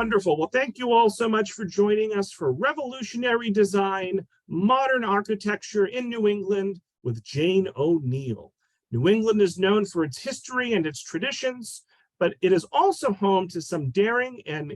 Wonderful. Well, thank you all so much for joining us for Revolutionary Design, Modern Architecture in New England with Jane Oneail. New England is known for its history and its traditions, but it is also home to some daring and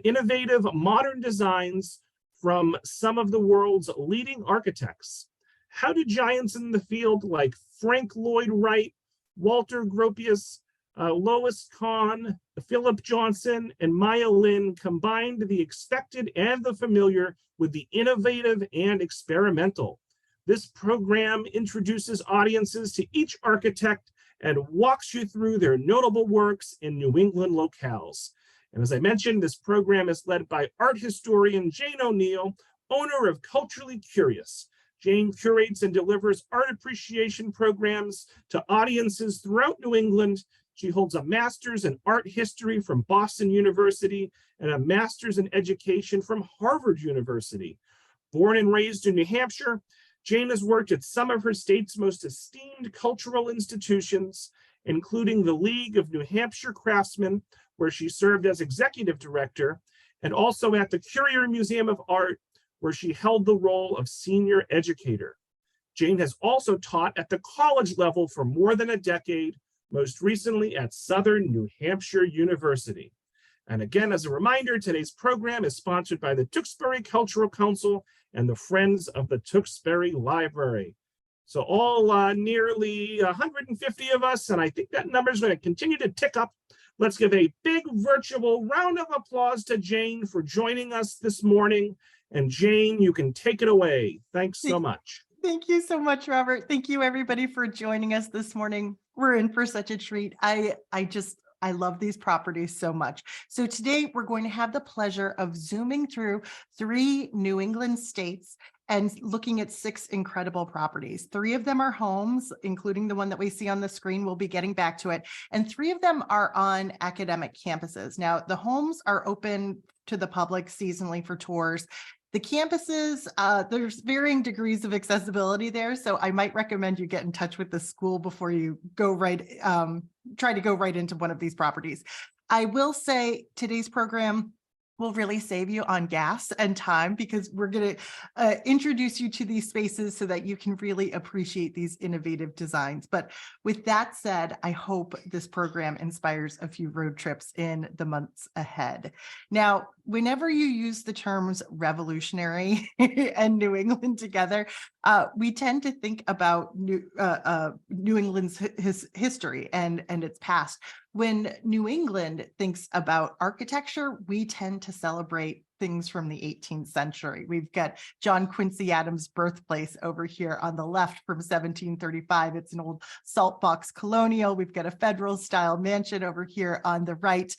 innovative modern designs from some of the world's leading architects. How do giants in the field like Frank Lloyd Wright, Walter Gropius, Lois Kahn, Philip Johnson, and Maya Lin combined the expected and the familiar with the innovative and experimental? This program introduces audiences to each architect and walks you through their notable works in New England locales. And as I mentioned, this program is led by art historian Jane Oneail, owner of Culturally Curious. Jane curates and delivers art appreciation programs to audiences throughout New England. She holds a master's in art history from Boston University and a master's in education from Harvard University. Born and raised in New Hampshire, Jane has worked at some of her state's most esteemed cultural institutions, including the League of New Hampshire Craftsmen, where she served as executive director, and also at the Currier Museum of Art, where she held the role of senior educator. Jane has also taught at the college level for more than a decade, most recently at Southern New Hampshire University. And again, as a reminder, today's program is sponsored by the Tewksbury Cultural Council and the Friends of the Tewksbury Library. So all nearly 150 of us, and I think that number is going to continue to tick up. Let's give a big virtual round of applause to Jane for joining us this morning. And Jane, you can take it away. Thanks so much. Thank you so much, Robert. Thank you, everybody, for joining us this morning. We're in for such a treat. I love these properties so much. So today we're going to have the pleasure of zooming through 3 New England states and looking at 6 incredible properties. 3 of them are homes, including the one that we see on the screen. We'll be getting back to it. And 3 of them are on academic campuses. Now, the homes are open to the public seasonally for tours. The campuses, there's varying degrees of accessibility there, so I might recommend you get in touch with the school before you go try to go right into one of these properties. I will say today's program will really save you on gas and time, because we're going to introduce you to these spaces so that you can really appreciate these innovative designs. But with that said, I hope this program inspires a few road trips in the months ahead. Now, whenever you use the terms revolutionary and New England together, we tend to think about New England's history and its past. When New England thinks about architecture, we tend to celebrate things from the 18th century. We've got John Quincy Adams' birthplace over here on the left from 1735. It's an old salt box colonial. We've got a federal style mansion over here on the right.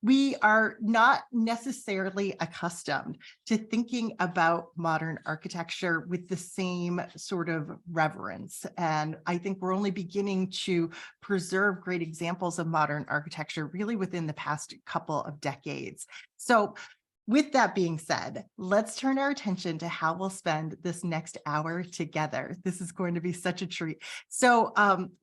We are not necessarily accustomed to thinking about modern architecture with the same sort of reverence. And I think we're only beginning to preserve great examples of modern architecture really within the past couple of decades. So with that being said, let's turn our attention to how we'll spend this next hour together. This is going to be such a treat. So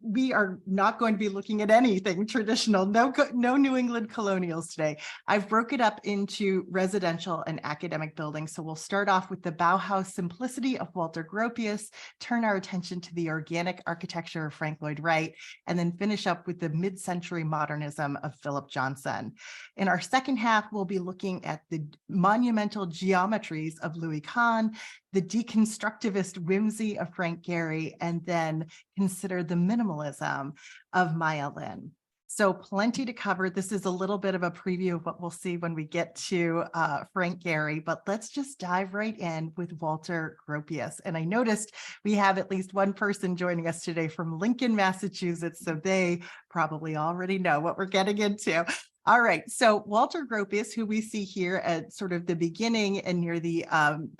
we are not going to be looking at anything traditional, no New England colonials today. I've broken it up into residential and academic buildings. So we'll start off with the Bauhaus simplicity of Walter Gropius, turn our attention to the organic architecture of Frank Lloyd Wright, and then finish up with the mid-century modernism of Philip Johnson. In our second half, we'll be looking at the monumental geometries of Louis Kahn, the deconstructivist whimsy of Frank Gehry, and then consider the minimalism of Maya Lin. So plenty to cover. This is a little bit of a preview of what we'll see when we get to Frank Gehry, but let's just dive right in with Walter Gropius. And I noticed we have at least one person joining us today from Lincoln, Massachusetts, so they probably already know what we're getting into. All right, so Walter Gropius, who we see here at sort of the beginning and near the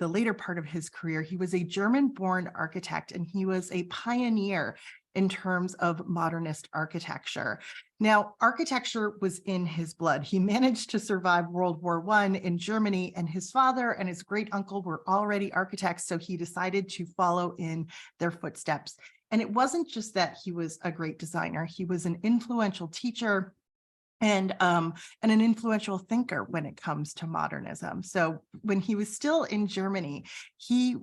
later part of his career, he was a German-born architect, and he was a pioneer in terms of modernist architecture. Now, architecture was in his blood. He managed to survive World War I in Germany, and his father and his great uncle were already architects, so he decided to follow in their footsteps. And it wasn't just that he was a great designer. He was an influential teacher. and an influential thinker when it comes to modernism. So when he was still in Germany, he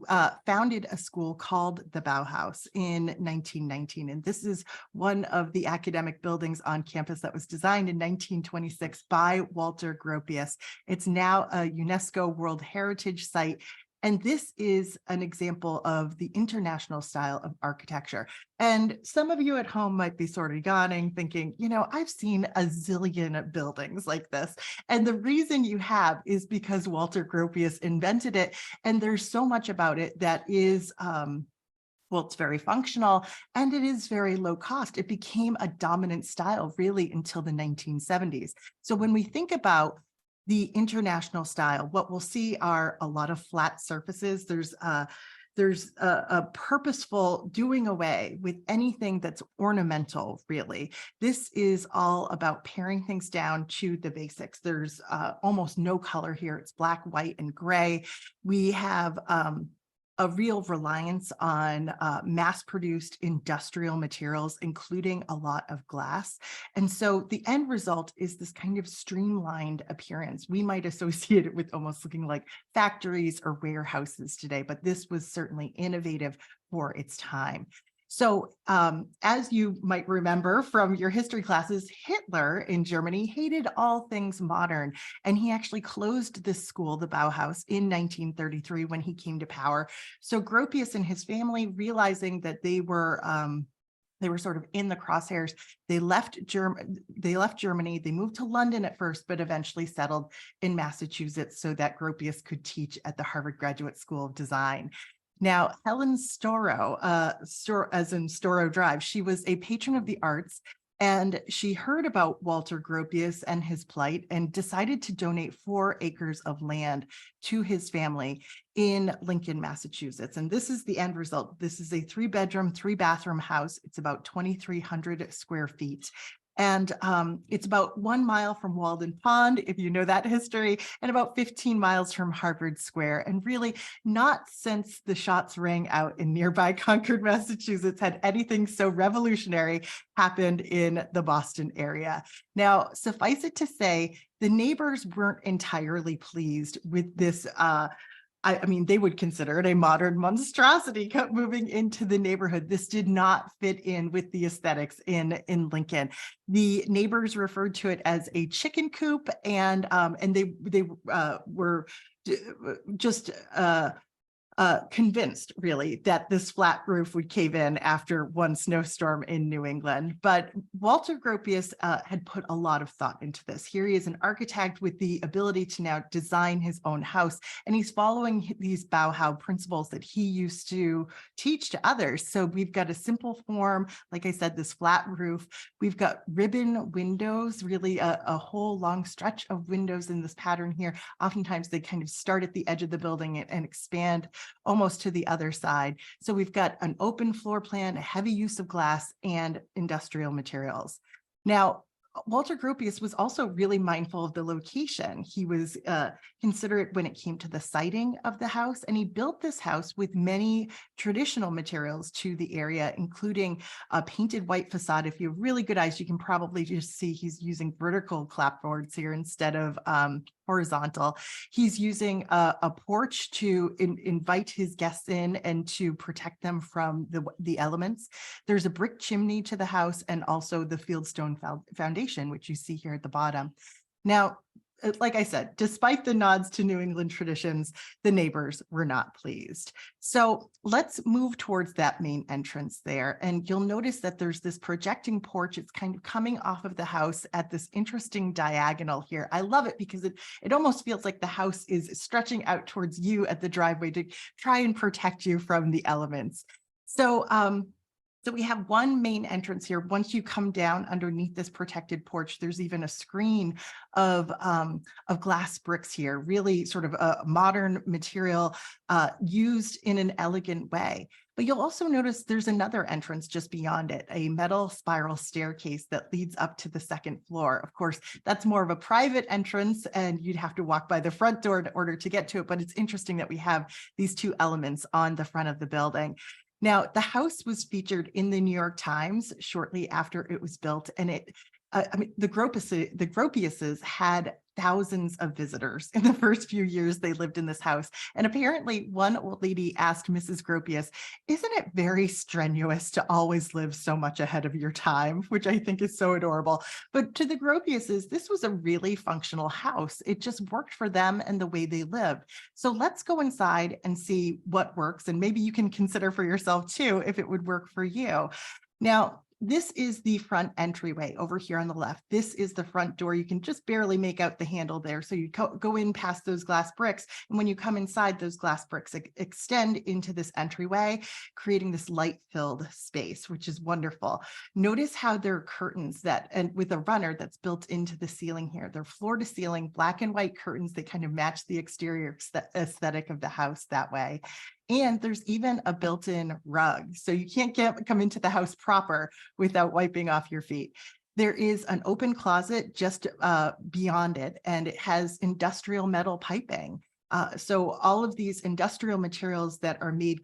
founded a school called the Bauhaus in 1919. And this is one of the academic buildings on campus that was designed in 1926 by Walter Gropius. It's now a UNESCO World Heritage Site. And this is an example of the international style of architecture. And some of you at home might be sort of yawning, thinking, you know, I've seen a zillion buildings like this. And the reason you have is because Walter Gropius invented it. And there's so much about it that is, well, it's very functional and it is very low cost. It became a dominant style really until the 1970s. So when we think about the international style, what we'll see are a lot of flat surfaces. There's a purposeful doing away with anything that's ornamental, really. This is all about paring things down to the basics. There's almost no color here. It's black, white, and gray. We have a real reliance on mass-produced industrial materials, including a lot of glass. And so the end result is this kind of streamlined appearance. We might associate it with almost looking like factories or warehouses today, but this was certainly innovative for its time. So as you might remember from your history classes, Hitler in Germany hated all things modern, and he actually closed this school, the Bauhaus, in 1933 when he came to power. So Gropius and his family, realizing that they were sort of in the crosshairs, they left Germany, they moved to London at first, but eventually settled in Massachusetts so that Gropius could teach at the Harvard Graduate School of Design. Now, Helen Storrow, as in Storrow Drive, she was a patron of the arts, and she heard about Walter Gropius and his plight and decided to donate 4 acres of land to his family in Lincoln, Massachusetts. And this is the end result. This is a 3-bedroom, 3-bathroom house. It's about 2,300 square feet. And it's about 1 mile from Walden Pond, if you know that history, and about 15 miles from Harvard Square. And really, not since the shots rang out in nearby Concord, Massachusetts, had anything so revolutionary happened in the Boston area. Now, suffice it to say, the neighbors weren't entirely pleased with this I mean, they would consider it a modern monstrosity moving into the neighborhood. This did not fit in with the aesthetics in Lincoln. The neighbors referred to it as a chicken coop, and they were just convinced really that this flat roof would cave in after one snowstorm in New England. But Walter Gropius had put a lot of thought into this. Here he is, an architect with the ability to now design his own house, and he's following these Bauhaus principles that he used to teach to others. So we've got a simple form, like I said, this flat roof. We've got ribbon windows, really a whole long stretch of windows in this pattern here. Oftentimes they kind of start at the edge of the building and expand almost to the other side. So we've got an open floor plan, a heavy use of glass, and industrial materials. Now, Walter Gropius was also really mindful of the location. He was considerate when it came to the siting of the house, and he built this house with many traditional materials to the area, including a painted white facade. If you have really good eyes, you can probably just see he's using vertical clapboards here instead of horizontal. He's using a porch to invite his guests in and to protect them from the elements. There's a brick chimney to the house, and also the fieldstone foundation, which you see here at the bottom. Now, like I said, despite the nods to New England traditions, the neighbors were not pleased. So let's move towards that main entrance there. And you'll notice that there's this projecting porch. It's kind of coming off of the house at this interesting diagonal here. I love it because it almost feels like the house is stretching out towards you at the driveway to try and protect you from the elements. So we have one main entrance here. Once you come down underneath this protected porch, there's even a screen of glass bricks here, really sort of a modern material used in an elegant way. But you'll also notice there's another entrance just beyond it, a metal spiral staircase that leads up to the 2nd floor. Of course, that's more of a private entrance, and you'd have to walk by the front door in order to get to it. But it's interesting that we have these 2 elements on the front of the building. Now, the house was featured in the New York Times shortly after it was built, and it I mean, the Gropiuses had thousands of visitors in the first few years they lived in this house. And apparently one old lady asked Mrs. Gropius, "Isn't it very strenuous to always live so much ahead of your time?" Which I think is so adorable. But to the Gropiuses, this was a really functional house. It just worked for them and the way they lived. So let's go inside and see what works. And maybe you can consider for yourself too, if it would work for you. Now, this is the front entryway over here on the left. This is the front door. You can just barely make out the handle there. So you go in past those glass bricks. And when you come inside, those glass bricks extend into this entryway, creating this light-filled space, which is wonderful. Notice how there are curtains and with a runner that's built into the ceiling here. They're floor to ceiling, black and white curtains that kind of match the exterior aesthetic of the house that way. And there's even a built-in rug. So you can't come into the house proper without wiping off your feet. There is an open closet just beyond it, and it has industrial metal piping. So all of these industrial materials that are made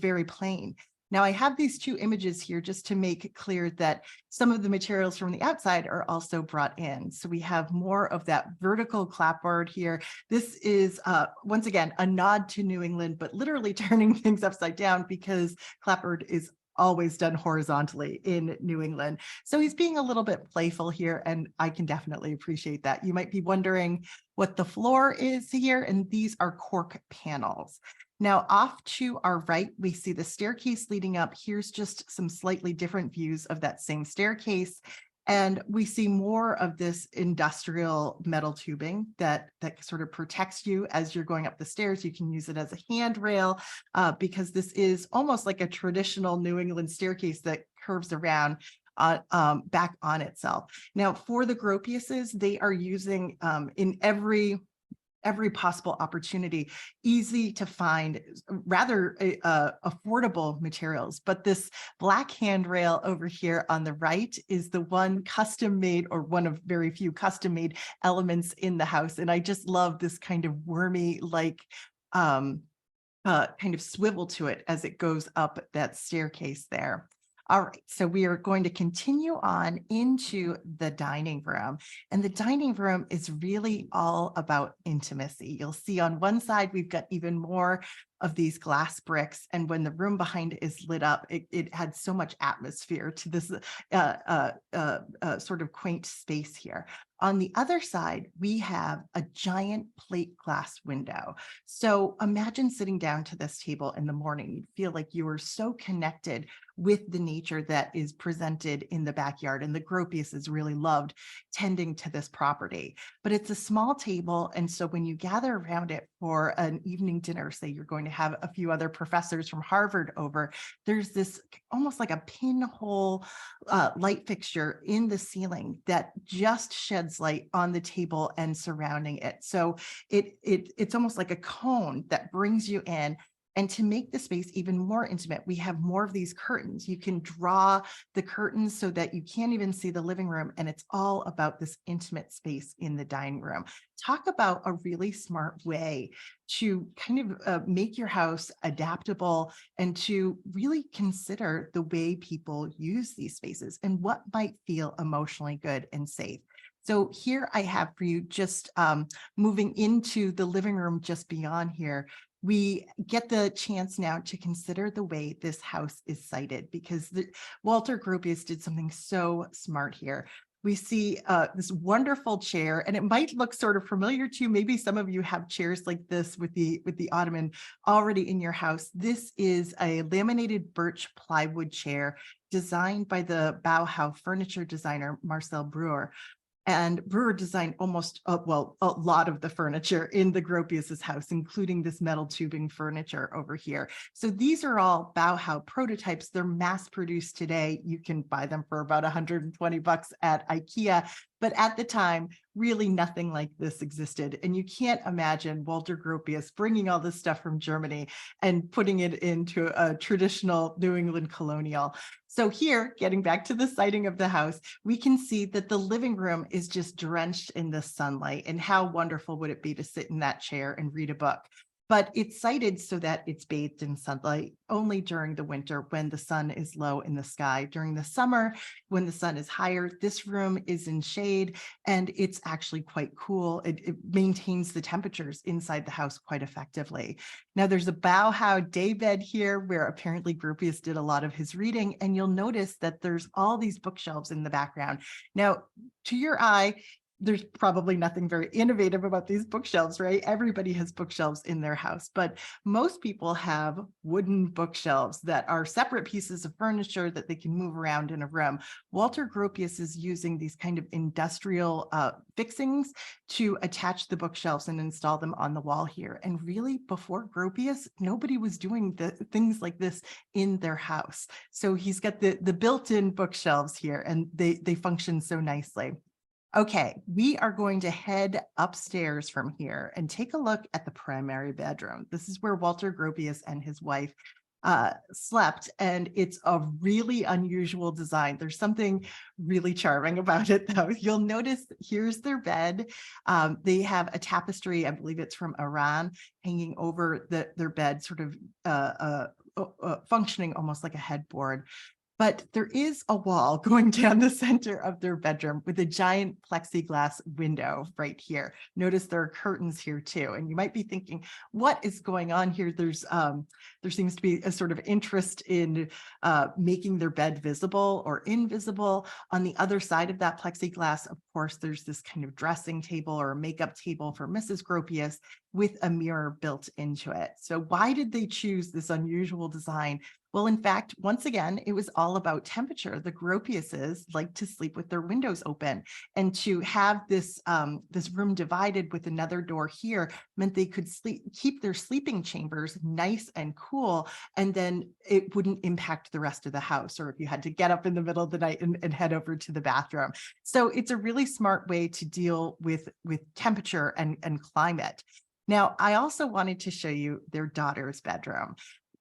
very plain. Now I have these two images here just to make it clear that some of the materials from the outside are also brought in. So we have more of that vertical clapboard here. This is, once again, a nod to New England, but literally turning things upside down because clapboard is always done horizontally in New England. So he's being a little bit playful here, and I can definitely appreciate that. You might be wondering what the floor is here, and these are cork panels. Now off to our right, we see the staircase leading up. Here's just some slightly different views of that same staircase. And we see more of this industrial metal tubing that sort of protects you as you're going up the stairs. You can use it as a handrail because this is almost like a traditional New England staircase that curves around back on itself. Now for the Gropiuses, they are using in every possible opportunity, easy to find, rather affordable materials. But this black handrail over here on the right is the one custom made, or one of very few custom made elements in the house. And I just love this kind of wormy like kind of swivel to it as it goes up that staircase there. All right, so we are going to continue on into the dining room. And the dining room is really all about intimacy. You'll see on one side, we've got even more of these glass bricks. And when the room behind it is lit up, it had so much atmosphere to this sort of quaint space here. On the other side, we have a giant plate glass window. So imagine sitting down to this table in the morning. You feel like you are so connected with the nature that is presented in the backyard. And the Gropiuses really loved tending to this property. But it's a small table. And so when you gather around it for an evening dinner, say you're going to have a few other professors from Harvard over, there's this almost like a pinhole light fixture in the ceiling that just sheds light on the table and surrounding it. So it's almost like a cone that brings you in. And to make the space even more intimate, we have more of these curtains. You can draw the curtains so that you can't even see the living room. And it's all about this intimate space in the dining room. Talk about a really smart way to kind of make your house adaptable and to really consider the way people use these spaces and what might feel emotionally good and safe. So here I have for you just moving into the living room just beyond here. We get the chance now to consider the way this house is sited, because Walter Gropius did something so smart here. We see this wonderful chair, and it might look sort of familiar to you. Maybe some of you have chairs like this with the ottoman already in your house. This is a laminated birch plywood chair designed by the Bauhaus furniture designer Marcel Breuer. And Breuer designed almost, a lot of the furniture in the Gropius's house, including this metal tubing furniture over here. So these are all Bauhaus prototypes. They're mass produced today. You can buy them for about $120 at IKEA. But at the time, really nothing like this existed. And you can't imagine Walter Gropius bringing all this stuff from Germany and putting it into a traditional New England colonial. So here, getting back to the siting of the house, we can see that the living room is just drenched in the sunlight. And how wonderful would it be to sit in that chair and read a book? but it's sited so that it's bathed in sunlight only during the winter when the sun is low in the sky. During the summer, when the sun is higher, this room is in shade and it's actually quite cool. It maintains the temperatures inside the house quite effectively. Now there's a Bauhaus daybed here where apparently Gropius did a lot of his reading, and you'll notice that there's all these bookshelves in the background. Now, to your eye, there's probably nothing very innovative about these bookshelves, right? Everybody has bookshelves in their house, but most people have wooden bookshelves that are separate pieces of furniture that they can move around in a room. Walter Gropius is using these kind of industrial fixings to attach the bookshelves and install them on the wall here. And really, before Gropius, nobody was doing things like this in their house. So he's got the built-in bookshelves here, and they function so nicely. Okay, we are going to head upstairs from here and take a look at the primary bedroom. This is where Walter Gropius and his wife slept, and it's a really unusual design. There's something really charming about it, though. You'll notice here's their bed. They have a tapestry, I believe it's from Iran, hanging over their bed, sort of functioning almost like a headboard. But there is a wall going down the center of their bedroom with a giant plexiglass window right here. Notice there are curtains here too. And you might be thinking, what is going on here? There seems to be a sort of interest in making their bed visible or invisible. On the other side of that plexiglass, of course, there's this kind of dressing table or makeup table for Mrs. Gropius with a mirror built into it. So why did they choose this unusual design? Well, in fact, once again, it was all about temperature. The Gropiuses like to sleep with their windows open, and to have this room divided with another door here meant they could keep their sleeping chambers nice and cool, and then it wouldn't impact the rest of the house, or if you had to get up in the middle of the night and head over to the bathroom. So it's a really smart way to deal with temperature and climate. Now, I also wanted to show you their daughter's bedroom.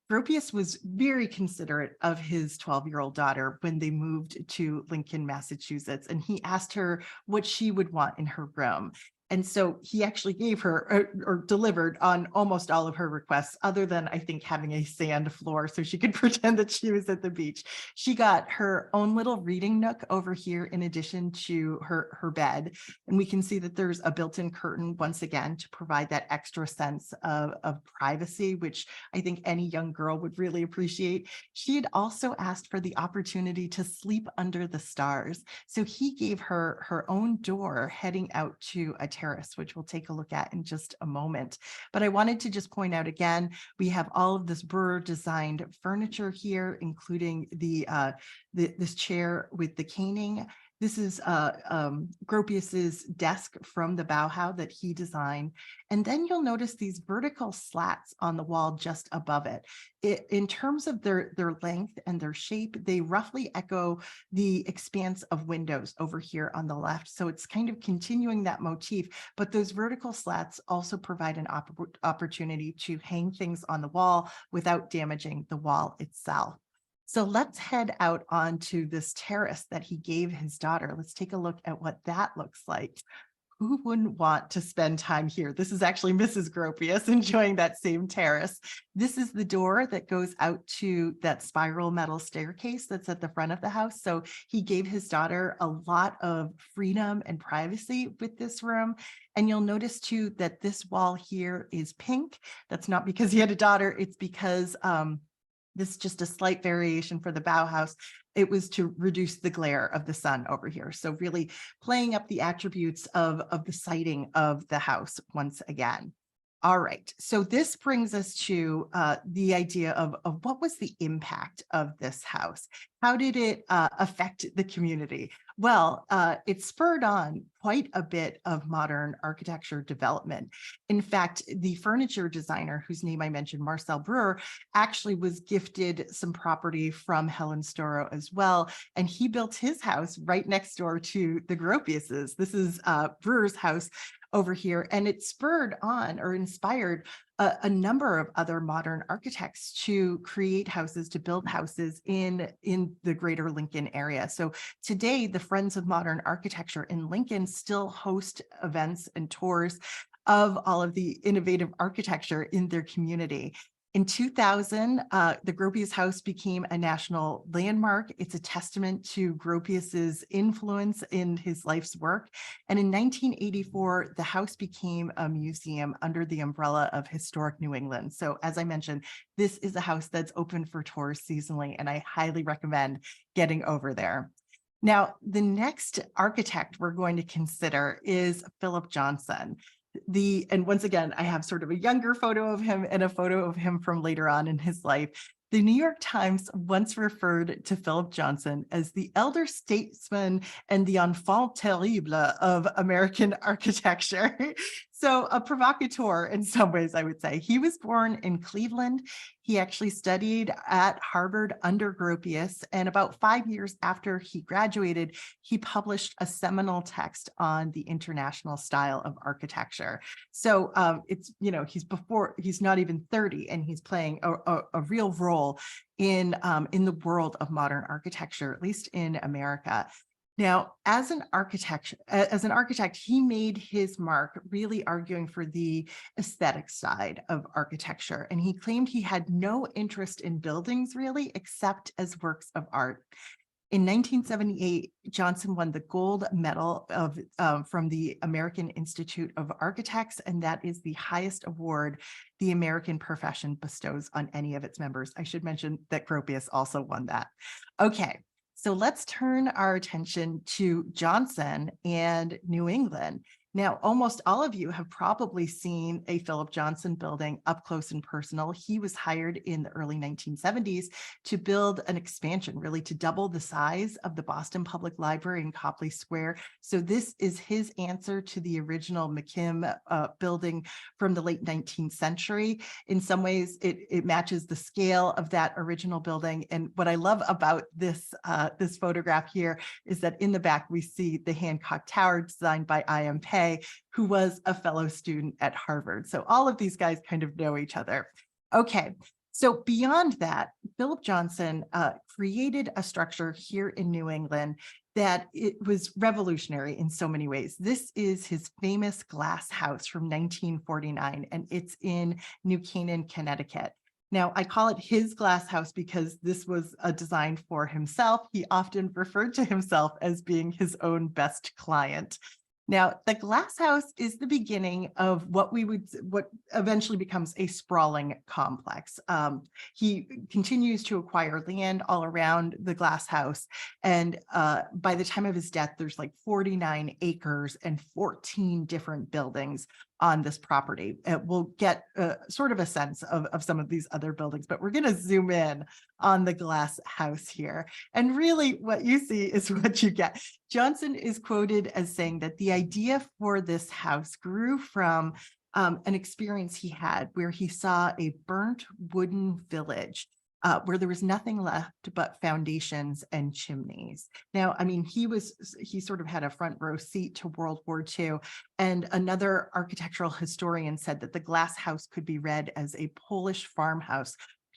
Gropius was very considerate of his 12-year-old daughter when they moved to Lincoln, Massachusetts, and he asked her what she would want in her room. And so he actually gave her or delivered on almost all of her requests, other than I think having a sand floor so she could pretend that she was at the beach. She got her own little reading nook over here in addition to her bed. And we can see that there's a built-in curtain once again to provide that extra sense of privacy, which I think any young girl would really appreciate. She had also asked for the opportunity to sleep under the stars. So he gave her her own door heading out to a terrace, which we'll take a look at in just a moment. But I wanted to just point out again, we have all of this Burr designed furniture here, including this chair with the caning. This is Gropius's desk from the Bauhaus that he designed. And then you'll notice these vertical slats on the wall just above it. In terms of their length and their shape, they roughly echo the expanse of windows over here on the left. So it's kind of continuing that motif, but those vertical slats also provide an opportunity to hang things on the wall without damaging the wall itself. So let's head out onto this terrace that he gave his daughter. Let's take a look at what that looks like. Who wouldn't want to spend time here? This is actually Mrs. Gropius enjoying that same terrace. This is the door that goes out to that spiral metal staircase that's at the front of the house. So he gave his daughter a lot of freedom and privacy with this room. And you'll notice too that this wall here is pink. That's not because he had a daughter, it's because this is just a slight variation for the Bauhaus. It was to reduce the glare of the sun over here. So really playing up the attributes of the siding of the house once again. All right, so this brings us to the idea of what was the impact of this house? How did it affect the community? Well, it spurred on quite a bit of modern architecture development. In fact, the furniture designer, whose name I mentioned, Marcel Breuer, actually was gifted some property from Helen Storrow as well. And he built his house right next door to the Gropiuses. This is Brewer's house over here, and it spurred on or inspired a number of other modern architects to create houses, to build houses in the greater Lincoln area. So today, the Friends of Modern Architecture in Lincoln still host events and tours of all of the innovative architecture in their community. In 2000, the Gropius house became a national landmark. It's a testament to Gropius's influence in his life's work. And in 1984, the house became a museum under the umbrella of Historic New England. So as I mentioned, this is a house that's open for tours seasonally, and I highly recommend getting over there. Now, the next architect we're going to consider is Philip Johnson. And once again, I have sort of a younger photo of him and a photo of him from later on in his life. The New York Times once referred to Philip Johnson as the elder statesman and the enfant terrible of American architecture. So a provocateur in some ways, I would say. He was born in Cleveland. He actually studied at Harvard under Gropius, and about 5 years after he graduated, he published a seminal text on the international style of architecture. So it's, he's not even 30, and he's playing a real role in the world of modern architecture, at least in America. Now, as an architect, he made his mark really arguing for the aesthetic side of architecture, and he claimed he had no interest in buildings really, except as works of art. In 1978, Johnson won the gold medal from the American Institute of Architects, and that is the highest award the American profession bestows on any of its members. I should mention that Gropius also won that. Okay. So let's turn our attention to Johnson and New England. Now, almost all of you have probably seen a Philip Johnson building up close and personal. He was hired in the early 1970s to build an expansion, really to double the size of the Boston Public Library in Copley Square. So this is his answer to the original McKim building from the late 19th century. In some ways, it matches the scale of that original building. And what I love about this photograph here is that in the back, we see the Hancock Tower designed by I.M. Pei, who was a fellow student at Harvard. So all of these guys kind of know each other. Okay, so beyond that, Philip Johnson created a structure here in New England that it was revolutionary in so many ways. This is his famous glass house from 1949, and it's in New Canaan, Connecticut. Now, I call it his glass house because this was a design for himself. He often referred to himself as being his own best client. Now, the glass house is the beginning of what eventually becomes a sprawling complex. He continues to acquire land all around the glass house. And by the time of his death, there's like 49 acres and 14 different buildings on this property. We'll get sort of a sense of some of these other buildings, but we're going to zoom in on the glass house here. And really what you see is what you get. Johnson is quoted as saying that the idea for this house grew from an experience he had where he saw a burnt wooden village where there was nothing left but foundations and chimneys. Now, I mean, he sort of had a front row seat to World War II, and another architectural historian said that the glass house could be read as a Polish farmhouse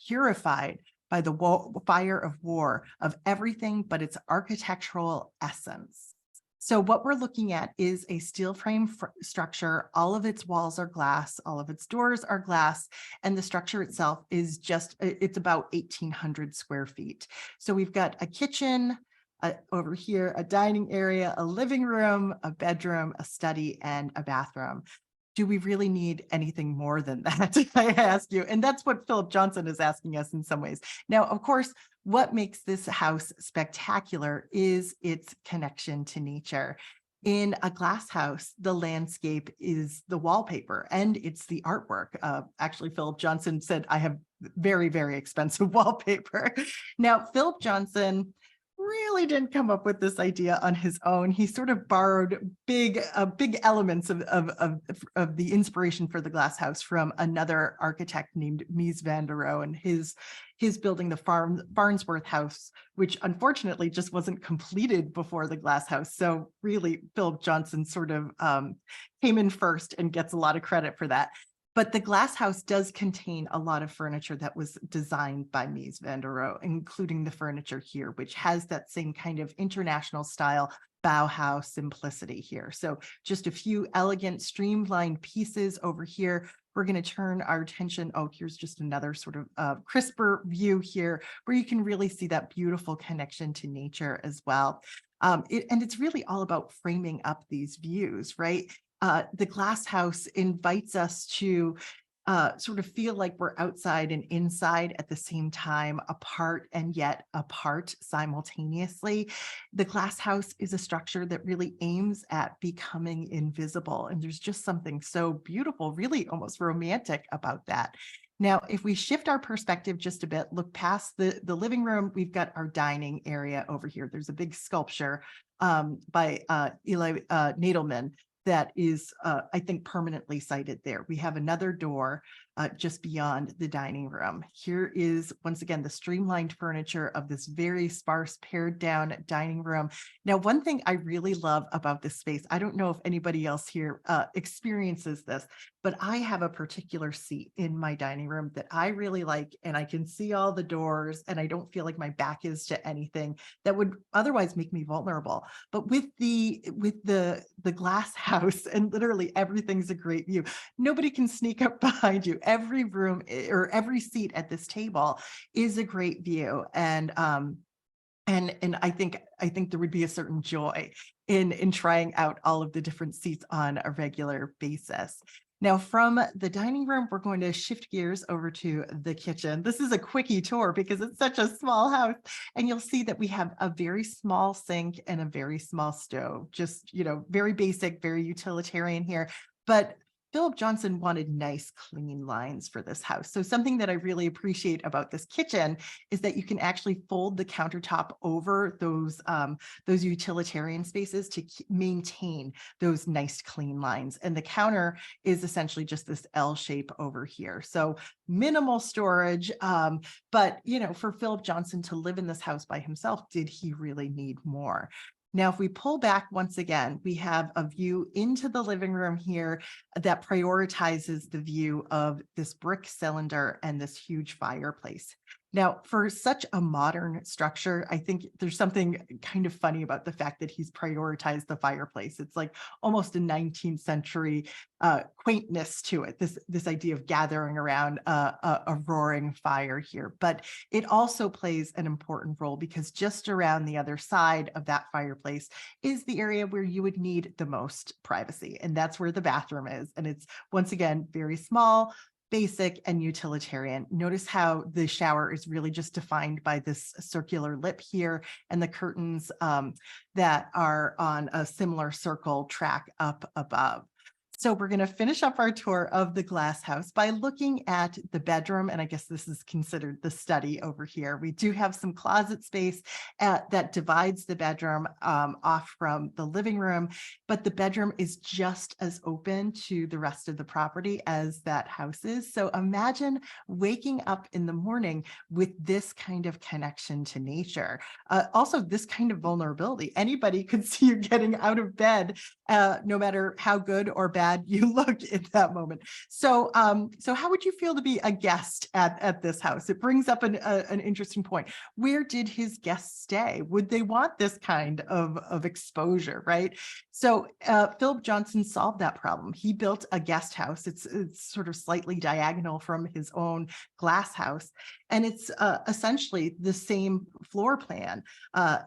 purified by the fire of war, of everything but its architectural essence. So what we're looking at is a steel frame structure. All of its walls are glass, all of its doors are glass, and the structure itself is it's about 1,800 square feet. So we've got a kitchen, over here, a dining area, a living room, a bedroom, a study, and a bathroom. Do we really need anything more than that, I ask you? And that's what Philip Johnson is asking us in some ways. Now, of course, what makes this house spectacular is its connection to nature. In a glass house, the landscape is the wallpaper and it's the artwork. Actually, Philip Johnson said, I have very, very expensive wallpaper. Now, Philip Johnson really didn't come up with this idea on his own. He sort of borrowed big elements of the inspiration for the glass house from another architect named Mies van der Rohe, and his building the Farnsworth House, which unfortunately just wasn't completed before the glass house. So really, Philip Johnson sort of came in first and gets a lot of credit for that. But the glass house does contain a lot of furniture that was designed by Mies van der Rohe, including the furniture here, which has that same kind of international style Bauhaus simplicity here. So just a few elegant streamlined pieces over here. We're going to turn our attention. Oh, here's just another sort of crisper view here where you can really see that beautiful connection to nature as well. And it's really all about framing up these views, right? The glass house invites us to sort of feel like we're outside and inside at the same time, apart and yet apart simultaneously. The glass house is a structure that really aims at becoming invisible. And there's just something so beautiful, really almost romantic about that. Now, if we shift our perspective just a bit, look past the living room, we've got our dining area over here. There's a big sculpture by Eli Nadelman that is, I think, permanently sited there. We have another door just beyond the dining room. Here is, once again, the streamlined furniture of this very sparse, pared down dining room. Now, one thing I really love about this space, I don't know if anybody else here experiences this, but I have a particular seat in my dining room that I really like, and I can see all the doors, and I don't feel like my back is to anything that would otherwise make me vulnerable. But with the glass house, and literally everything's a great view, nobody can sneak up behind you. Every room or every seat at this table is a great view. And I think there would be a certain joy in trying out all of the different seats on a regular basis. Now, from the dining room, we're going to shift gears over to the kitchen. This is a quickie tour because it's such a small house. And you'll see that we have a very small sink and a very small stove, just, very basic, very utilitarian here. But Philip Johnson wanted nice, clean lines for this house. So something that I really appreciate about this kitchen is that you can actually fold the countertop over those utilitarian spaces to maintain those nice, clean lines. And the counter is essentially just this L shape over here. So minimal storage, but for Philip Johnson to live in this house by himself, did he really need more? Now, if we pull back once again, we have a view into the living room here that prioritizes the view of this brick cylinder and this huge fireplace. Now, for such a modern structure, I think there's something kind of funny about the fact that he's prioritized the fireplace. It's like almost a 19th century quaintness to it, this idea of gathering around a roaring fire here. But it also plays an important role because just around the other side of that fireplace is the area where you would need the most privacy. And that's where the bathroom is. And it's, once again, very small, basic, and utilitarian. Notice how the shower is really just defined by this circular lip here and the curtains that are on a similar circle track up above. So we're going to finish up our tour of the glass house by looking at the bedroom. And I guess this is considered the study over here. We do have some closet space that divides the bedroom off from the living room, but the bedroom is just as open to the rest of the property as that house is. So imagine waking up in the morning with this kind of connection to nature. Also, this kind of vulnerability. Anybody could see you getting out of bed, no matter how good or bad you look at that moment. So how would you feel to be a guest at this house? It brings up an interesting point. Where did his guests stay? Would they want this kind of exposure, right? So Philip Johnson solved that problem. He built a guest house. It's sort of slightly diagonal from his own glass house. And it's essentially the same floor plan.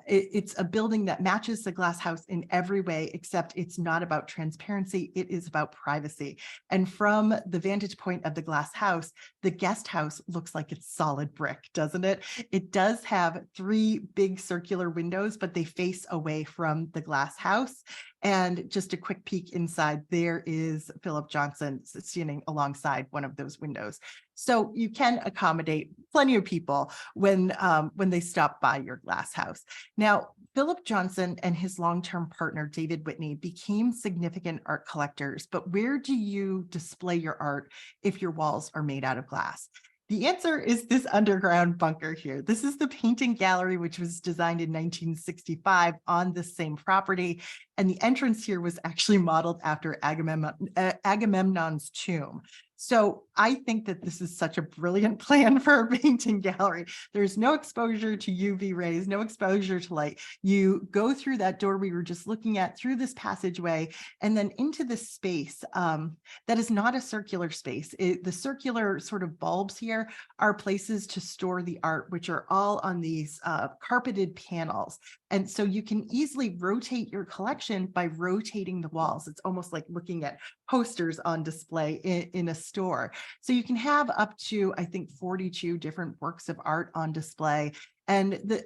It's a building that matches the glass house in every way, except it's not about transparency. It is about privacy. And from the vantage point of the glass house, the guest house looks like it's solid brick, doesn't it? It does have 3 big circular windows, but they face away from the glass house. And just a quick peek inside, there is Philip Johnson standing alongside one of those windows. So you can accommodate plenty of people when they stop by your glass house. Now, Philip Johnson and his long-term partner, David Whitney, became significant art collectors. But where do you display your art if your walls are made out of glass? The answer is this underground bunker here. This is the painting gallery, which was designed in 1965 on the same property. And the entrance here was actually modeled after Agamemnon's tomb. So I think that this is such a brilliant plan for a painting gallery. There's no exposure to UV rays, no exposure to light. You go through that door we were just looking at, through this passageway, and then into this space that is not a circular space. The circular sort of bulbs here are places to store the art, which are all on these carpeted panels. And so you can easily rotate your collection by rotating the walls. It's almost like looking at posters on display in a store. So you can have up to, I think, 42 different works of art on display. And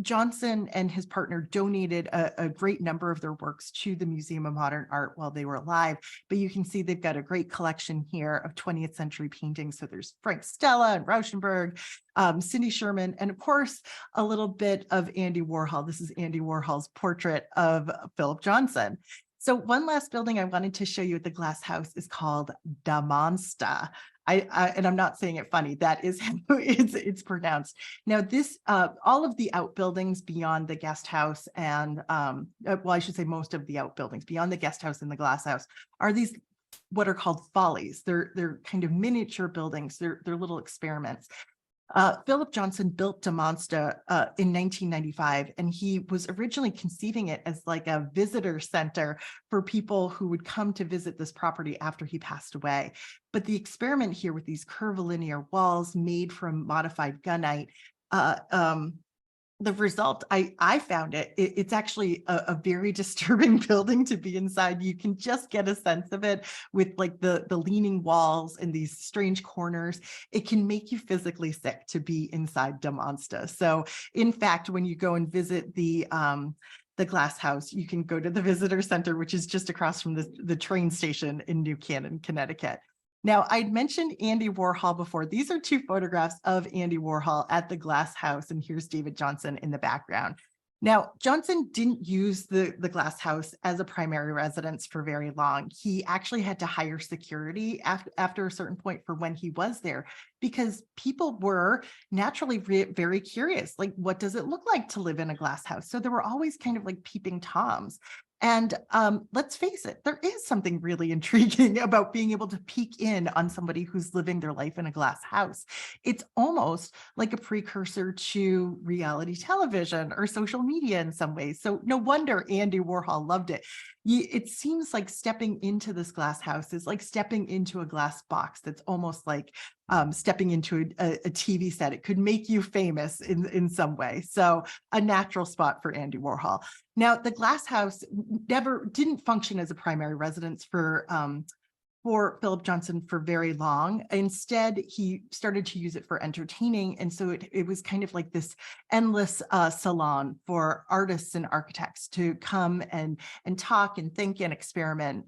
Johnson and his partner donated a great number of their works to the Museum of Modern Art while they were alive. But you can see they've got a great collection here of 20th century paintings. So there's Frank Stella and Rauschenberg, Cindy Sherman, and of course, a little bit of Andy Warhol. This is Andy Warhol's portrait of Philip Johnson. So one last building I wanted to show you at the Glass House is called Da Monsta. And I'm not saying it funny, that is how it's pronounced. Now this, all of the outbuildings beyond the guest house and, well, I should say most of the outbuildings beyond the guest house and the Glass House are these what are called follies. They're kind of miniature buildings. They're little experiments. Philip Johnson built Da Monsta in 1995, and he was originally conceiving it as like a visitor center for people who would come to visit this property after he passed away. But the experiment here with these curvilinear walls made from modified gunite, the result, I found it's actually a very disturbing building to be inside. You can just get a sense of it with like the leaning walls and these strange corners. It can make you physically sick to be inside Da Monsta. So in fact, when you go and visit the Glass House, you can go to the visitor center, which is just across from the train station in New Canaan, Connecticut. Now, I'd mentioned Andy Warhol before. These are two photographs of Andy Warhol at the Glass House, and here's David Johnson in the background. Now, Johnson didn't use the Glass House as a primary residence for very long. He actually had to hire security after a certain point for when he was there, because people were naturally very curious, like, what does it look like to live in a glass house? So there were always kind of like peeping Toms. And let's face it, there is something really intriguing about being able to peek in on somebody who's living their life in a glass house. It's almost like a precursor to reality television or social media in some ways. So no wonder Andy Warhol loved it. It seems like stepping into this glass house is like stepping into a glass box that's almost like stepping into a TV set. It could make you famous in some way. So a natural spot for Andy Warhol. Now, the Glass House didn't function as a primary residence for Philip Johnson for very long. Instead, he started to use it for entertaining. And so it was kind of like this endless salon for artists and architects to come and talk and think and experiment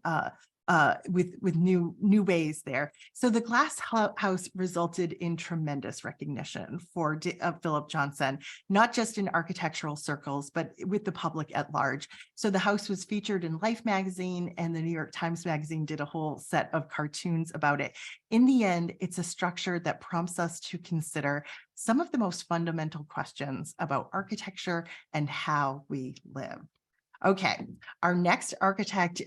with new ways there. So the Glass House resulted in tremendous recognition for Philip Johnson, not just in architectural circles, but with the public at large. So the house was featured in Life magazine, and the New York Times magazine did a whole set of cartoons about it. In the end, it's a structure that prompts us to consider some of the most fundamental questions about architecture and how we live. Okay, our next architect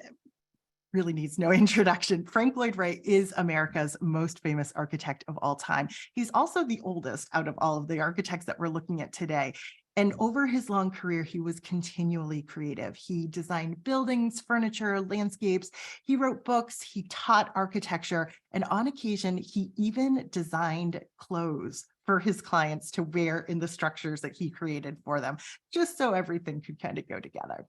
really needs no introduction. Frank Lloyd Wright is America's most famous architect of all time. He's also the oldest out of all of the architects that we're looking at today. And over his long career, he was continually creative. He designed buildings, furniture, landscapes. He wrote books. He taught architecture. And on occasion, he even designed clothes for his clients to wear in the structures that he created for them, just so everything could kind of go together.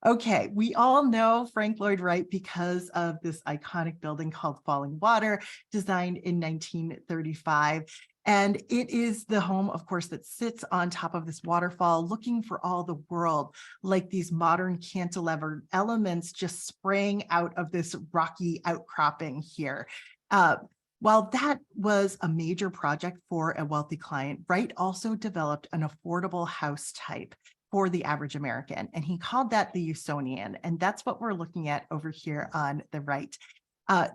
Okay, we all know Frank Lloyd Wright because of this iconic building called Falling Water, designed in 1935. And it is the home, of course, that sits on top of this waterfall, looking for all the world, like these modern cantilever elements just spraying out of this rocky outcropping here. While that was a major project for a wealthy client, Wright also developed an affordable house type for the average American, and he called that the Usonian, and that's what we're looking at over here on the right.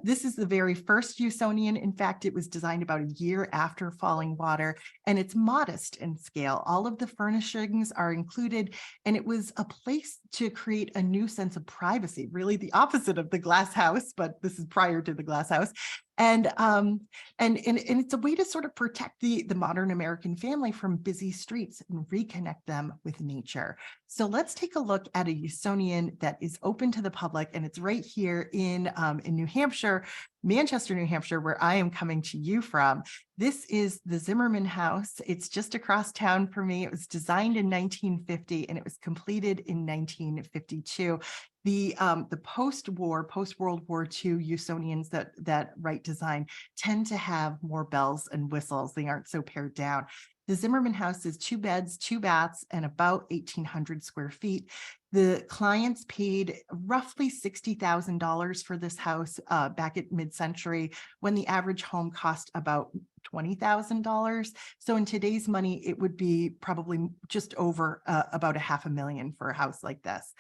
This is the very first Usonian. In fact, it was designed about a year after Falling Water, and it's modest in scale. All of the furnishings are included, and it was a place to create a new sense of privacy, really the opposite of the Glass House, but this is prior to the Glass House. And it's a way to sort of protect the modern American family from busy streets and reconnect them with nature. So let's take a look at a Usonian that is open to the public, and it's right here in New Hampshire, Manchester, New Hampshire, where I am coming to you from. This is the Zimmerman House. It's just across town for me. It was designed in 1950 and it was completed in 1952. The post-World War II Usonians that Wright designed tend to have more bells and whistles. They aren't so pared down. The Zimmerman House is 2 beds, 2 baths, and about 1,800 square feet. The clients paid roughly $60,000 for this house back at mid-century, when the average home cost about $20,000. So in today's money, it would be probably just over about $500,000 for a house like this.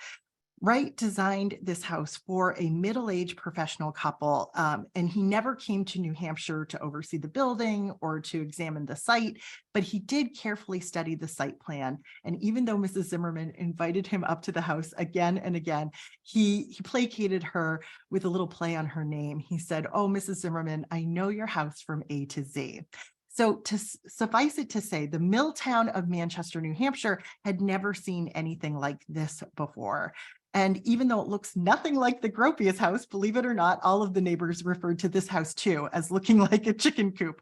Wright designed this house for a middle-aged professional couple, and he never came to New Hampshire to oversee the building or to examine the site, but he did carefully study the site plan. And even though Mrs. Zimmerman invited him up to the house again and again, he placated her with a little play on her name. He said, "Oh, Mrs. Zimmerman, I know your house from A to Z." So to suffice it to say, the mill town of Manchester, New Hampshire had never seen anything like this before. And even though it looks nothing like the Gropius house, believe it or not, all of the neighbors referred to this house too as looking like a chicken coop.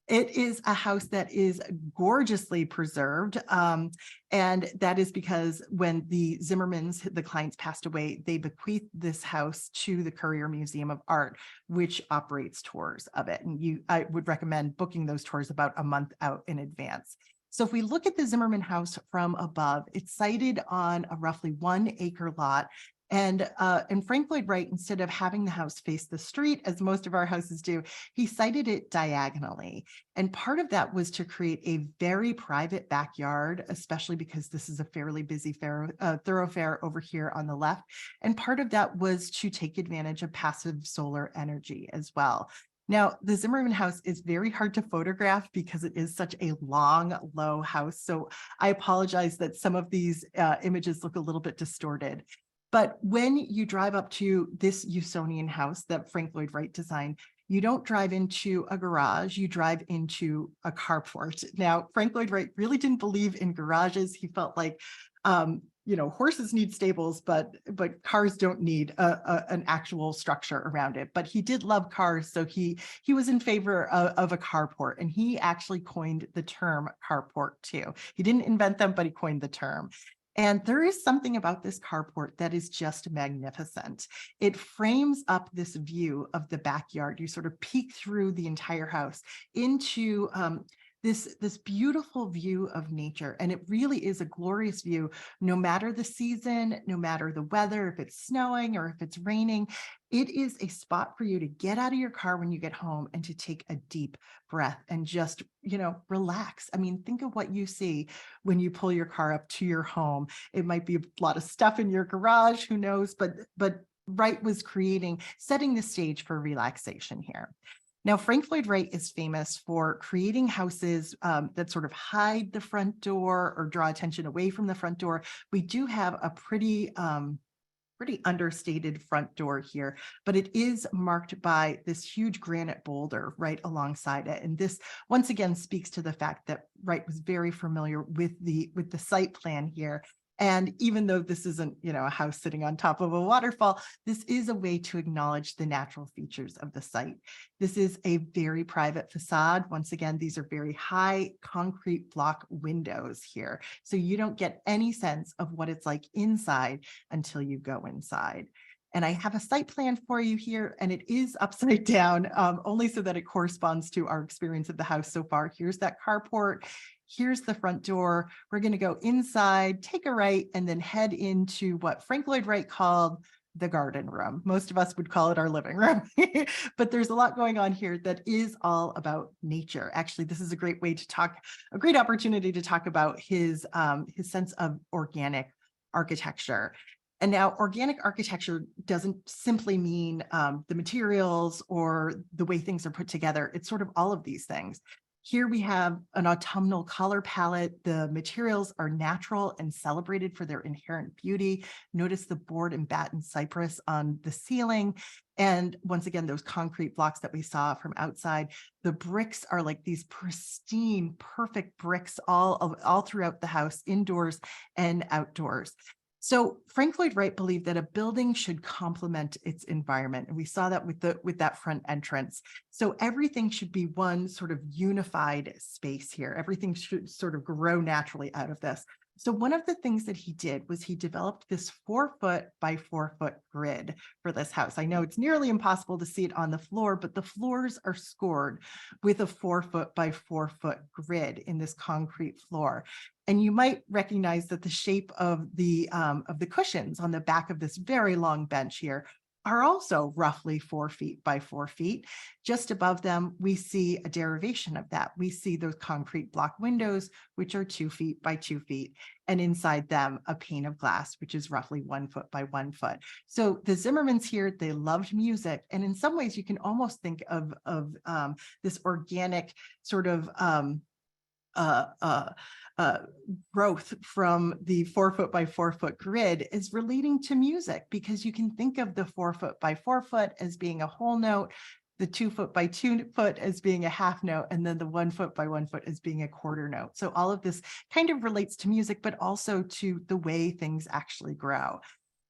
It is a house that is gorgeously preserved. And that is because when the Zimmermans, the clients, passed away, they bequeathed this house to the Currier Museum of Art, which operates tours of it. And I would recommend booking those tours about a month out in advance. So if we look at the Zimmerman house from above, it's sited on a roughly 1 acre lot. And Frank Lloyd Wright, instead of having the house face the street, as most of our houses do, he sited it diagonally. And part of that was to create a very private backyard, especially because this is a fairly busy thoroughfare over here on the left. And part of that was to take advantage of passive solar energy as well. Now, the Zimmerman house is very hard to photograph because it is such a long, low house. So I apologize that some of these images look a little bit distorted. But when you drive up to this Usonian house that Frank Lloyd Wright designed, you don't drive into a garage, you drive into a carport. Now, Frank Lloyd Wright really didn't believe in garages. He felt like, horses need stables, but cars don't need an actual structure around it. But he did love cars, so he was in favor of a carport, and he actually coined the term carport too. He didn't invent them, but he coined the term. And there is something about this carport that is just magnificent. It frames up this view of the backyard. You sort of peek through the entire house into this beautiful view of nature. And it really is a glorious view, no matter the season, no matter the weather, if it's snowing or if it's raining. It is a spot for you to get out of your car when you get home and to take a deep breath and just, relax. I mean, think of what you see when you pull your car up to your home. It might be a lot of stuff in your garage, who knows, but Wright was setting the stage for relaxation here. Now, Frank Lloyd Wright is famous for creating houses that sort of hide the front door or draw attention away from the front door. We do have a pretty understated front door here, but it is marked by this huge granite boulder right alongside it. And this once again speaks to the fact that Wright was very familiar with the site plan here. And even though this isn't, a house sitting on top of a waterfall, this is a way to acknowledge the natural features of the site. This is a very private facade. Once again, these are very high concrete block windows here. So you don't get any sense of what it's like inside until you go inside. And I have a site plan for you here, and it is upside down, only so that it corresponds to our experience of the house so far. Here's that carport. Here's the front door. We're going to go inside, take a right, and then head into what Frank Lloyd Wright called the garden room. Most of us would call it our living room, but there's a lot going on here that is all about nature. Actually, this is a great opportunity to talk about his sense of organic architecture. And now organic architecture doesn't simply mean the materials or the way things are put together. It's sort of all of these things. Here we have an autumnal color palette. The materials are natural and celebrated for their inherent beauty. Notice the board and batten cypress on the ceiling. And once again, those concrete blocks that we saw from outside, the bricks are like these pristine, perfect bricks all throughout the house, indoors and outdoors. So Frank Lloyd Wright believed that a building should complement its environment. And we saw that with that front entrance. So everything should be one sort of unified space here. Everything should sort of grow naturally out of this. So one of the things that he did was he developed this 4-foot by 4-foot grid for this house. I know it's nearly impossible to see it on the floor, but the floors are scored with a 4-foot by 4-foot grid in this concrete floor. And you might recognize that the shape of the cushions on the back of this very long bench here are also roughly 4 feet by 4 feet. Just above them, we see a derivation of that. We see those concrete block windows, which are 2 feet by 2 feet, and inside them, a pane of glass, which is roughly 1 foot by 1 foot. So the Zimmermans here, they loved music. And in some ways, you can almost think of this organic sort of growth from the 4-foot by 4-foot grid is relating to music, because you can think of the 4-foot by 4-foot as being a whole note, the 2-foot by 2-foot as being a half note, and then the 1-foot by 1-foot as being a quarter note. So all of this kind of relates to music, but also to the way things actually grow.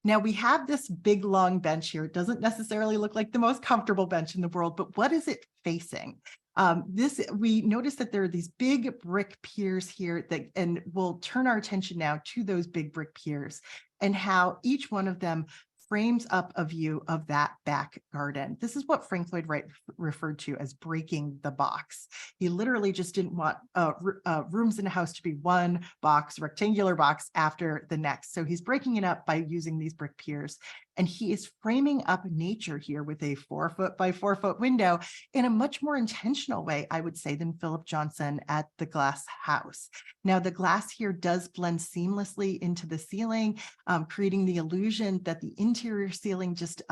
Now we have this big long bench here. It doesn't necessarily look like the most comfortable bench in the world, but what is it facing? We notice that there are these big brick piers here and we'll turn our attention now to those big brick piers and how each one of them frames up a view of that back garden. This is what Frank Lloyd Wright referred to as breaking the box. He literally just didn't want rooms in a house to be one box, rectangular box after the next. So he's breaking it up by using these brick piers. And he is framing up nature here with a 4-foot by 4-foot window in a much more intentional way, I would say, than Philip Johnson at the glass house. Now, the glass here does blend seamlessly into the ceiling, creating the illusion that the interior ceiling just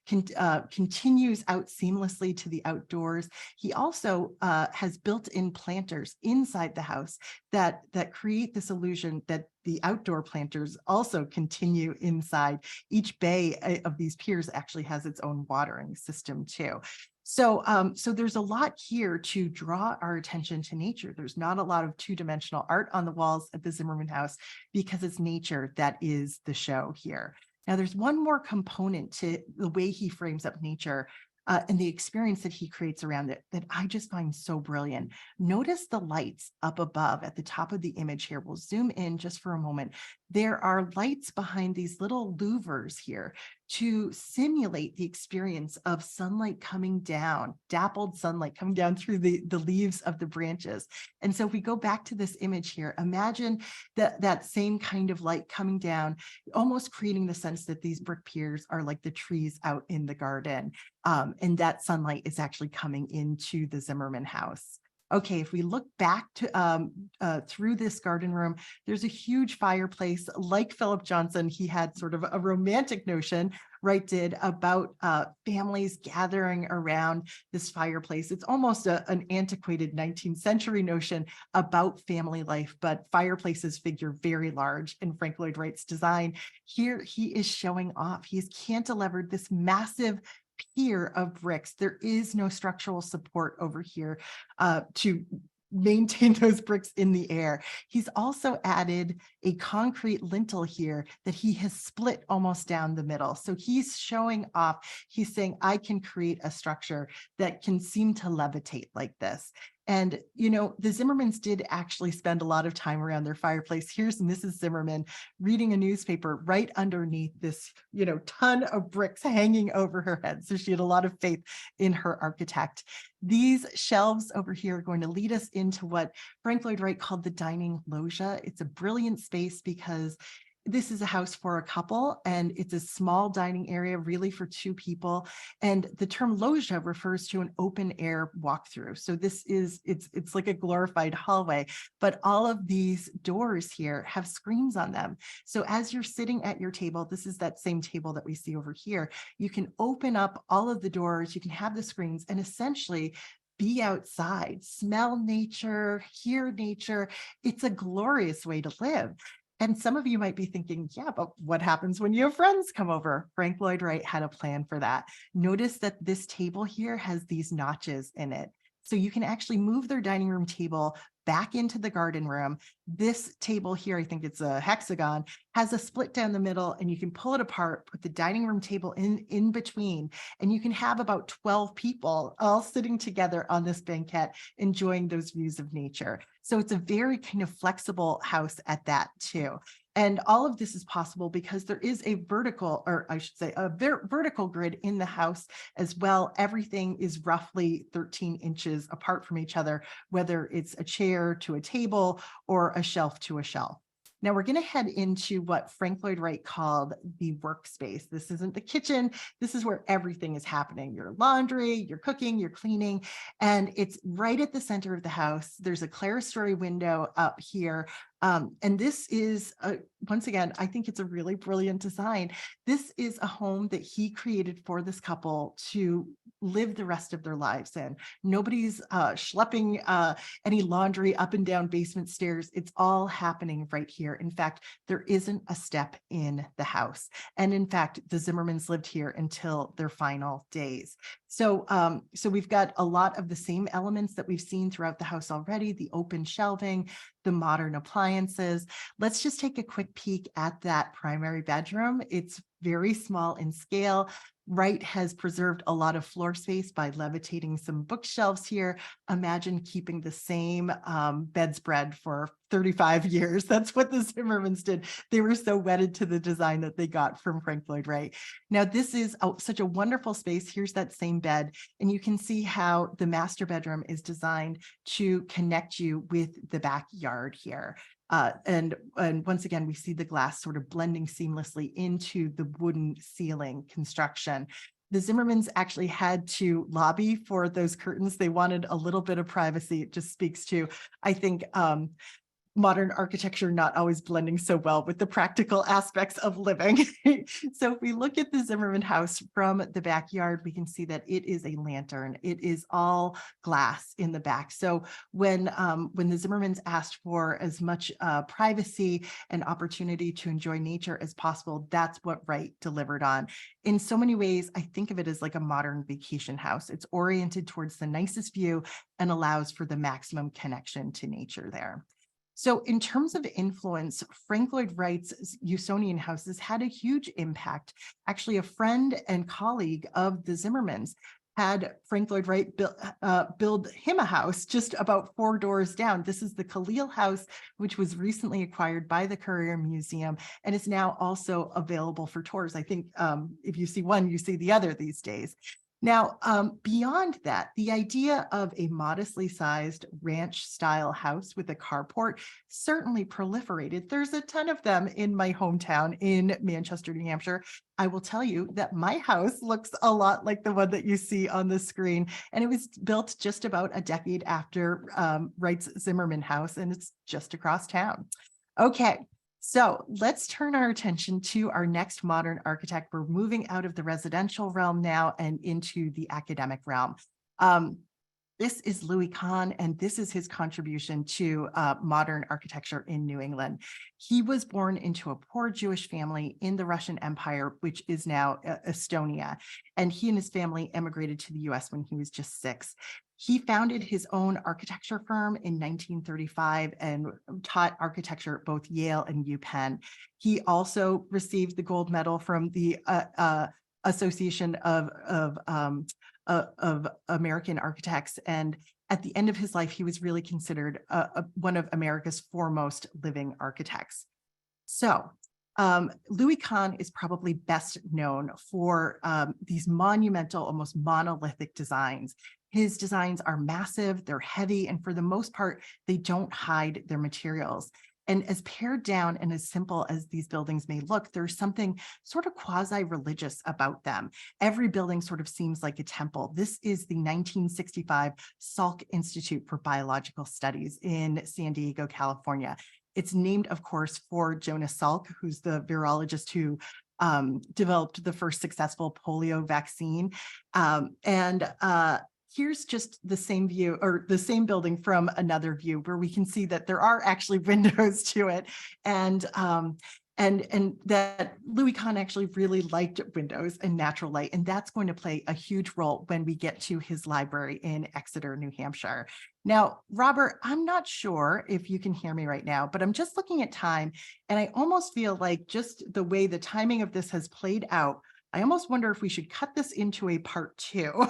continues out seamlessly to the outdoors. He also has built-in planters inside the house that create this illusion that the outdoor planters also continue inside. Each bay of these piers actually has its own watering system too. So there's a lot here to draw our attention to nature. There's not a lot of two-dimensional art on the walls at the Zimmerman house because it's nature that is the show here. Now, there's one more component to the way he frames up nature and the experience that he creates around it that I just find so brilliant. Notice the lights up above at the top of the image here. We'll zoom in just for a moment. There are lights behind these little louvers here to simulate the experience of sunlight coming down, dappled sunlight coming down through the leaves of the branches. And so if we go back to this image here, imagine that same kind of light coming down, almost creating the sense that these brick piers are like the trees out in the garden. And that sunlight is actually coming into the Zimmerman house. Okay, if we look back to through this garden room, there's a huge fireplace. Like Philip Johnson, he had sort of a romantic notion, Wright did, about families gathering around this fireplace. It's almost an antiquated 19th century notion about family life, but fireplaces figure very large in Frank Lloyd Wright's design. Here he is showing off. He's cantilevered this massive pier of bricks. There is no structural support over here to maintain those bricks in the air. He's also added a concrete lintel here that he has split almost down the middle. So he's showing off, he's saying, I can create a structure that can seem to levitate like this. And, you know, the Zimmermans did actually spend a lot of time around their fireplace. Here's Mrs. Zimmerman reading a newspaper right underneath this, you know, ton of bricks hanging over her head. So she had a lot of faith in her architect. These shelves over here are going to lead us into what Frank Lloyd Wright called the dining loggia. It's a brilliant space because this is a house for a couple, and it's a small dining area really for 2 people. And the term loggia refers to an open air walkthrough. So this is, it's like a glorified hallway, but all of these doors here have screens on them. So as you're sitting at your table, this is that same table that we see over here, you can open up all of the doors, you can have the screens and essentially be outside, smell nature, hear nature. It's a glorious way to live. And some of you might be thinking, yeah, but what happens when you have friends come over? Frank Lloyd Wright had a plan for that. Notice that this table here has these notches in it. So you can actually move their dining room table back into the garden room. This table here, I think it's a hexagon, has a split down the middle, and you can pull it apart, put the dining room table in between, and you can have about 12 people all sitting together on this banquette, enjoying those views of nature. So it's a very kind of flexible house at that too. And all of this is possible because there is a vertical, or I should say a vertical grid in the house as well. Everything is roughly 13 inches apart from each other, whether it's a chair to a table or a shelf to a shelf. Now we're going to head into what Frank Lloyd Wright called the workspace. This isn't the kitchen. This is where everything is happening. Your laundry, your cooking, your cleaning, and it's right at the center of the house. There's a clerestory window up here. And this is, once again, I think it's a really brilliant design. This is a home that he created for this couple to live the rest of their lives in. Nobody's schlepping any laundry up and down basement stairs. It's all happening right here. In fact, there isn't a step in the house. And in fact, the Zimmermans lived here until their final days. So we've got a lot of the same elements that we've seen throughout the house already, the open shelving, the modern appliances. Let's just take a quick peek at that primary bedroom. It's very small in scale. Wright has preserved a lot of floor space by levitating some bookshelves here. Imagine keeping the same bedspread for 35 years. That's what the Zimmermans did. They were so wedded to the design that they got from Frank Lloyd Wright. Now, this is such a wonderful space. Here's that same bed, and you can see how the master bedroom is designed to connect you with the backyard here. And once again, we see the glass sort of blending seamlessly into the wooden ceiling construction. The Zimmermans actually had to lobby for those curtains. They wanted a little bit of privacy. It just speaks to, I think, modern architecture not always blending so well with the practical aspects of living. So if we look at the Zimmerman house from the backyard, we can see that it is a lantern. It is all glass in the back. So when the Zimmermans asked for as much privacy and opportunity to enjoy nature as possible, that's what Wright delivered on. In so many ways, I think of it as like a modern vacation house. It's oriented towards the nicest view and allows for the maximum connection to nature there. So in terms of influence, Frank Lloyd Wright's Usonian houses had a huge impact. Actually, a friend and colleague of the Zimmermans had Frank Lloyd Wright build him a house just about 4 doors down. This is the Khalil House, which was recently acquired by the Currier Museum and is now also available for tours. I think if you see one, you see the other these days. Now, beyond that, the idea of a modestly sized ranch-style house with a carport certainly proliferated. There's a ton of them in my hometown in Manchester, New Hampshire. I will tell you that my house looks a lot like the one that you see on the screen, and it was built just about a decade after Wright's Zimmerman house, and it's just across town. Okay. So let's turn our attention to our next modern architect. We're moving out of the residential realm now and into the academic realm. This is Louis Kahn, and this is his contribution to modern architecture in New England. He was born into a poor Jewish family in the Russian Empire, which is now Estonia, and he and his family emigrated to the US when he was just 6. He founded his own architecture firm in 1935 and taught architecture at both Yale and UPenn. He also received the gold medal from the Association of American Architects. And at the end of his life, he was really considered one of America's foremost living architects. So Louis Kahn is probably best known for these monumental, almost monolithic designs. His designs are massive, they're heavy, and for the most part, they don't hide their materials. And as pared down and as simple as these buildings may look, there's something sort of quasi-religious about them. Every building sort of seems like a temple. This is the 1965 Salk Institute for Biological Studies in San Diego, California. It's named, of course, for Jonas Salk, who's the virologist who developed the first successful polio vaccine. here's just the same view or the same building from another view where we can see that there are actually windows to it. And that Louis Kahn actually really liked windows and natural light. And that's going to play a huge role when we get to his library in Exeter, New Hampshire. Now, Robert, I'm not sure if you can hear me right now, but I'm just looking at time. And I almost feel like just the way the timing of this has played out, I almost wonder if we should cut this into a part 2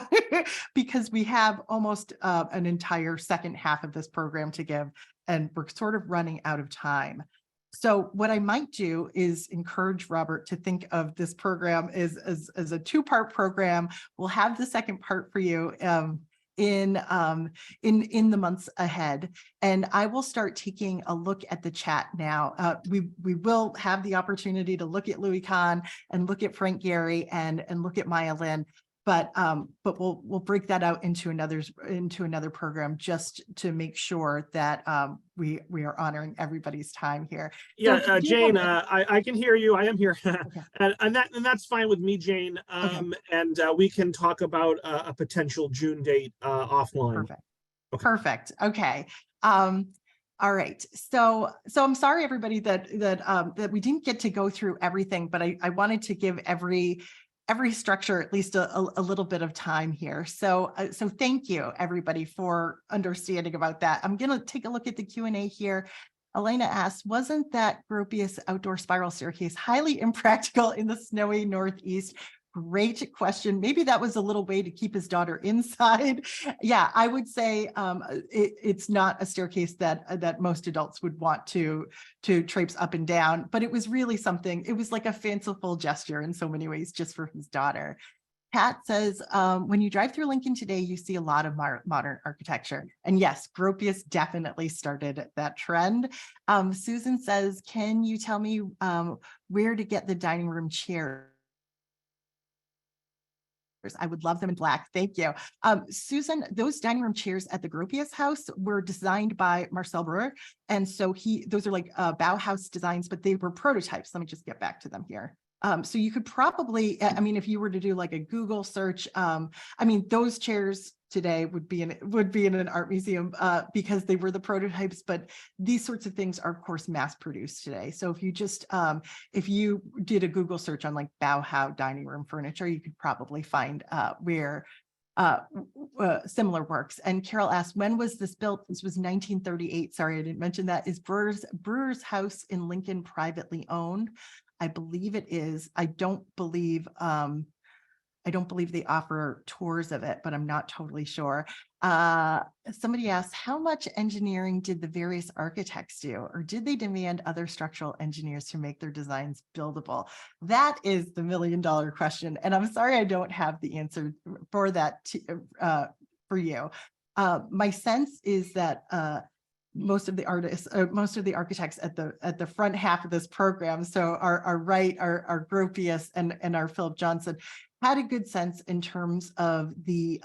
because we have almost an entire second half of this program to give, and we're sort of running out of time. So what I might do is encourage Robert to think of this program as a 2-part program. We'll have the second part for you in the months ahead, and I will start taking a look at the chat now. We will have the opportunity to look at Louis Kahn and look at Frank Gehry and look at Maya Lin. But we'll break that out into another program just to make sure that we are honoring everybody's time here. Yeah, So Jane, I can hear you. I am here, Okay. and that's fine with me, Jane. Okay. And we can talk about a potential June date offline. Perfect. Okay. Perfect. Okay. All right. So I'm sorry, everybody, that we didn't get to go through everything, but I wanted to give every structure at least a little bit of time here. So thank you, everybody, for understanding about that. I'm going to take a look at the Q&A here. Elena asks, wasn't that Gropius outdoor spiral staircase highly impractical in the snowy Northeast? Great question. Maybe that was a little way to keep his daughter inside. Yeah, I would say it's not a staircase that most adults would want to traipse up and down, but it was really something. It was like a fanciful gesture in so many ways, just for his daughter. Pat says, when you drive through Lincoln today, you see a lot of modern architecture. And yes, Gropius definitely started that trend. Susan says, can you tell me where to get the dining room chair? I would love them in black. Thank you. Susan, those dining room chairs at the Gropius house were designed by Marcel Breuer. And so those are like Bauhaus designs, but they were prototypes. Let me just get back to them here. So you could probably, I mean, if you were to do like a Google search, I mean, those chairs today would be in an art museum because they were the prototypes, but these sorts of things are of course mass produced today. So if you just if you did a Google search on like Bauhaus dining room furniture, you could probably find where similar works. And Carol asked, when was this built? This was 1938. Sorry, I didn't mention that. Is Brewer's house in Lincoln privately owned? I believe it is. I don't believe they offer tours of it, but I'm not totally sure. Somebody asked, how much engineering did the various architects do? Or did they demand other structural engineers to make their designs buildable? That is the $1 million question. And I'm sorry, I don't have the answer for that for you. My sense is that most of the architects at the front half of this program, so our Wright, our Gropius, and our Philip Johnson, had a good sense in terms of the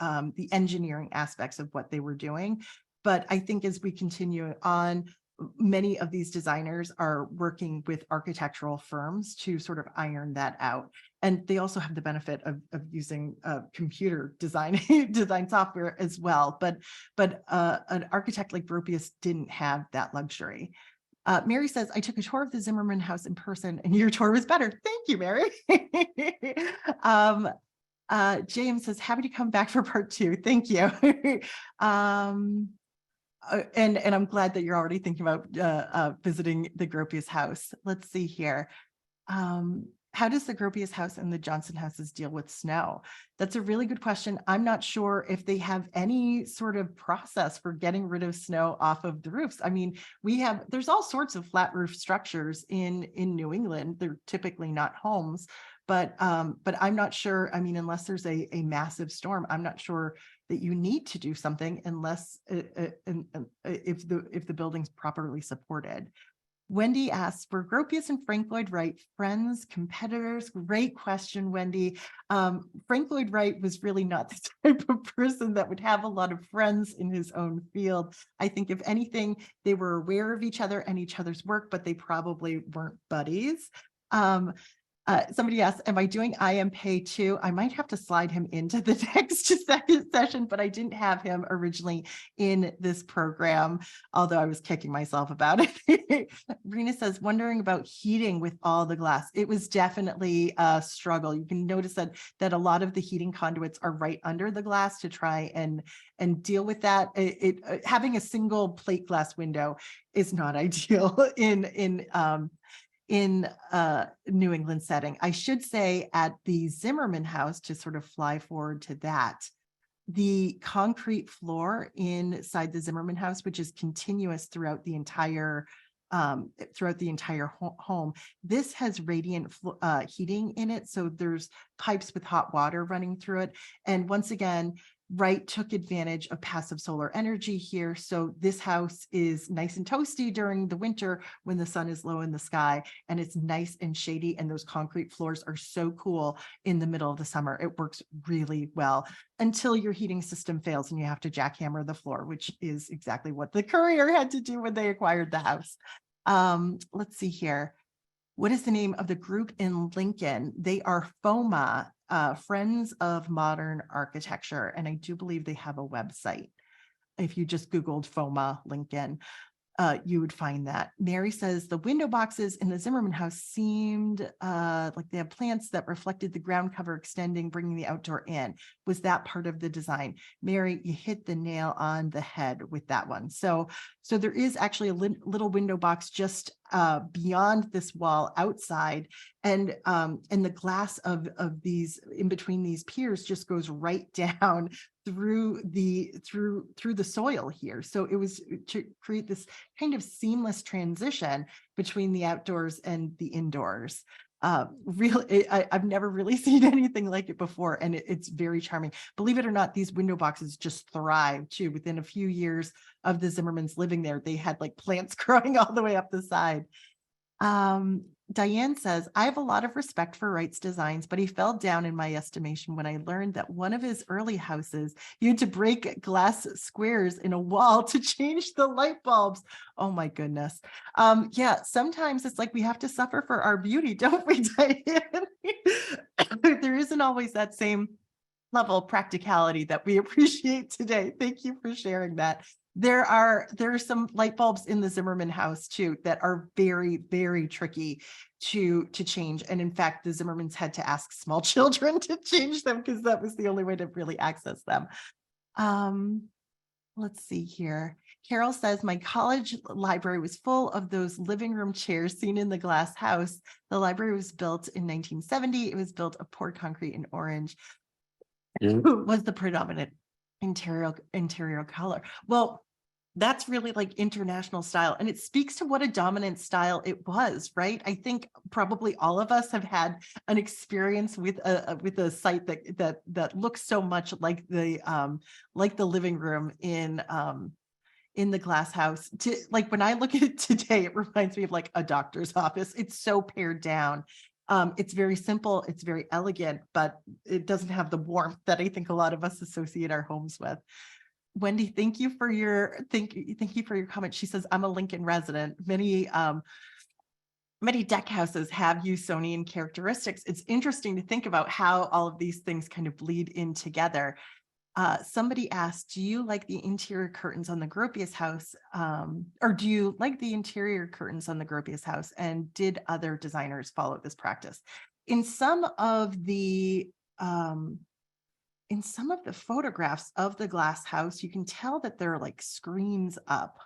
engineering aspects of what they were doing. But I think as we continue on, many of these designers are working with architectural firms to sort of iron that out. And they also have the benefit of using computer design software as well. But an architect like Gropius didn't have that luxury. Mary says, I took a tour of the Zimmerman house in person and your tour was better. Thank you, Mary. James says, happy to come back for part 2. Thank you. And I'm glad that you're already thinking about visiting the Gropius house. Let's see here. How does the Gropius house and the Johnson houses deal with snow? That's a really good question. I'm not sure if they have any sort of process for getting rid of snow off of the roofs. I mean, there's all sorts of flat roof structures in New England. They're typically not homes, but I'm not sure. I mean, unless there's a massive storm, I'm not sure that you need to do something unless if the building's properly supported. Wendy asks, were Gropius and Frank Lloyd Wright friends, competitors? Great question, Wendy. Frank Lloyd Wright was really not the type of person that would have a lot of friends in his own field. I think if anything, they were aware of each other and each other's work, but they probably weren't buddies. Somebody asked, am I doing IMPay too? I might have to slide him into the next second session, but I didn't have him originally in this program, although I was kicking myself about it. Rena says, wondering about heating with all the glass. It was definitely a struggle. You can notice that a lot of the heating conduits are right under the glass to try and deal with that. Having a single plate glass window is not ideal in New England setting. I should say at the Zimmerman house, to sort of fly forward to that, the concrete floor inside the Zimmerman house, which is continuous throughout the entire home. This has radiant heating in it. So there's pipes with hot water running through it. And once again, Wright took advantage of passive solar energy here. So this house is nice and toasty during the winter when the sun is low in the sky, and it's nice and shady. And those concrete floors are so cool in the middle of the summer. It works really well until your heating system fails and you have to jackhammer the floor, which is exactly what the courier had to do when they acquired the house. Let's see here. What is the name of the group in Lincoln? They are FOMA, Friends of Modern Architecture. And I do believe they have a website. If you just Googled FOMA Lincoln, you would find that. Mary says the window boxes in the Zimmerman house seemed like they have plants that reflected the ground cover extending, bringing the outdoor in. Was that part of the design? Mary, you hit the nail on the head with that one. So there is actually a little window box just beyond this wall outside, and the glass of these in between these piers just goes right down through the soil here. So it was to create this kind of seamless transition between the outdoors and the indoors. I've never really seen anything like it before, and it's very charming. Believe it or not, these window boxes just thrive too. Within a few years of the Zimmermans living there, they had like plants growing all the way up the side. Diane says, I have a lot of respect for Wright's designs, but he fell down in my estimation when I learned that one of his early houses, you had to break glass squares in a wall to change the light bulbs. Oh my goodness. Yeah, sometimes it's like we have to suffer for our beauty, don't we, Diane? There isn't always that same level of practicality that we appreciate today. Thank you for sharing that. There are some light bulbs in the Zimmerman house too that are very, very tricky to change. And in fact, the Zimmermans had to ask small children to change them because that was the only way to really access them. Let's see here. Carol says, my college library was full of those living room chairs seen in the glass house. The library was built in 1970. It was built of poured concrete and orange. Was the predominant interior color. Well, that's really like international style, and it speaks to what a dominant style it was, right? I think probably all of us have had an experience with a site that looks so much like the living room in the glass house. Like when I look at it today, it reminds me of like a doctor's office. It's so pared down. It's very simple, it's very elegant, but it doesn't have the warmth that I think a lot of us associate our homes with. Wendy, thank you for your comment. She says, I'm a Lincoln resident. Many deck houses have Usonian characteristics. It's interesting to think about how all of these things kind of bleed in together. Somebody asked, do you like the interior curtains on the Gropius house? Or do you like the interior curtains on the Gropius house? And did other designers follow this practice? In some of the photographs of the glass house, you can tell that there are like screens up.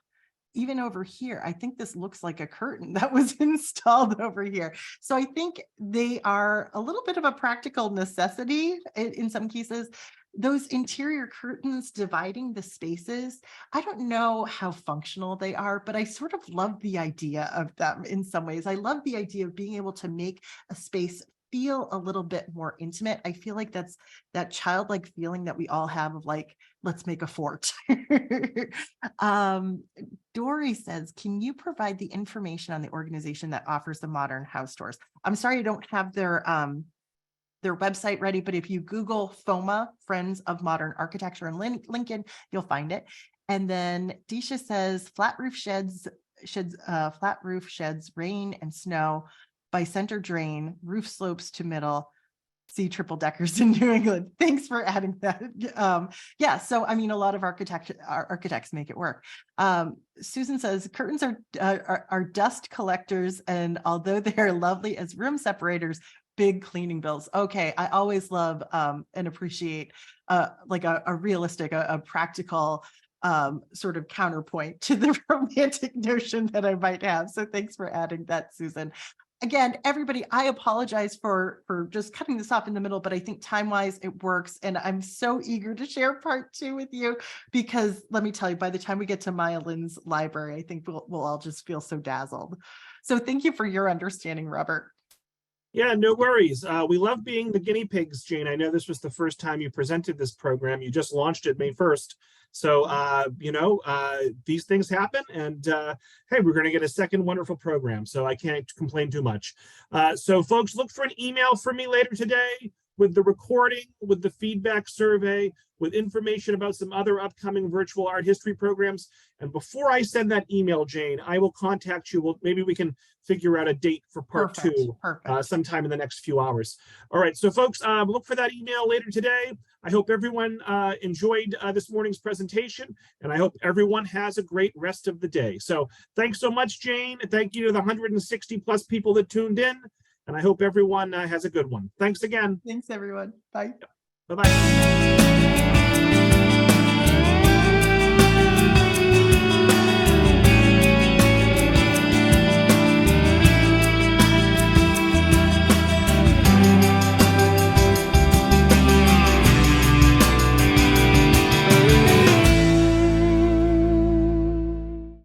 Even over here, I think this looks like a curtain that was installed over here. So I think they are a little bit of a practical necessity in some cases. Those interior curtains dividing the spaces, I don't know how functional they are, but I sort of love the idea of them in some ways. I love the idea of being able to make a space feel a little bit more intimate. I feel like that's that childlike feeling that we all have of like, let's make a fort. Dory says, can you provide the information on the organization that offers the modern house tours? I'm sorry, I don't have their website ready, but if you Google FOMA, Friends of Modern Architecture in Lincoln, you'll find it. And then Disha says, flat roof sheds rain and snow. by center drain, roof slopes to middle, see triple deckers in New England. Thanks for adding that. Yeah, so I mean, a lot of architects make it work. Susan says curtains are dust collectors, and although they are lovely as room separators, big cleaning bills. Okay, I always love and appreciate like a realistic, a practical sort of counterpoint to the romantic notion that I might have. So thanks for adding that, Susan. Again, everybody, I apologize for just cutting this off in the middle, but I think time-wise it works. And I'm so eager to share part 2 with you, because let me tell you, by the time we get to Maya Lin's library, I think we'll all just feel so dazzled. So thank you for your understanding, Robert. Yeah, no worries. We love being the guinea pigs, Jane. I know this was the first time you presented this program. You just launched it May 1st. So, these things happen. And hey, we're going to get a second wonderful program. So I can't complain too much. So folks, look for an email from me later today with the recording, with the feedback survey, with information about some other upcoming virtual art history programs. And before I send that email, Jane, I will contact you. Maybe we can figure out a date for part 2 sometime in the next few hours. All right, so folks, look for that email later today. I hope everyone enjoyed this morning's presentation, and I hope everyone has a great rest of the day. So thanks so much, Jane. Thank you to the 160 plus people that tuned in, and I hope everyone has a good one. Thanks again. Thanks, everyone. Bye. Bye-bye.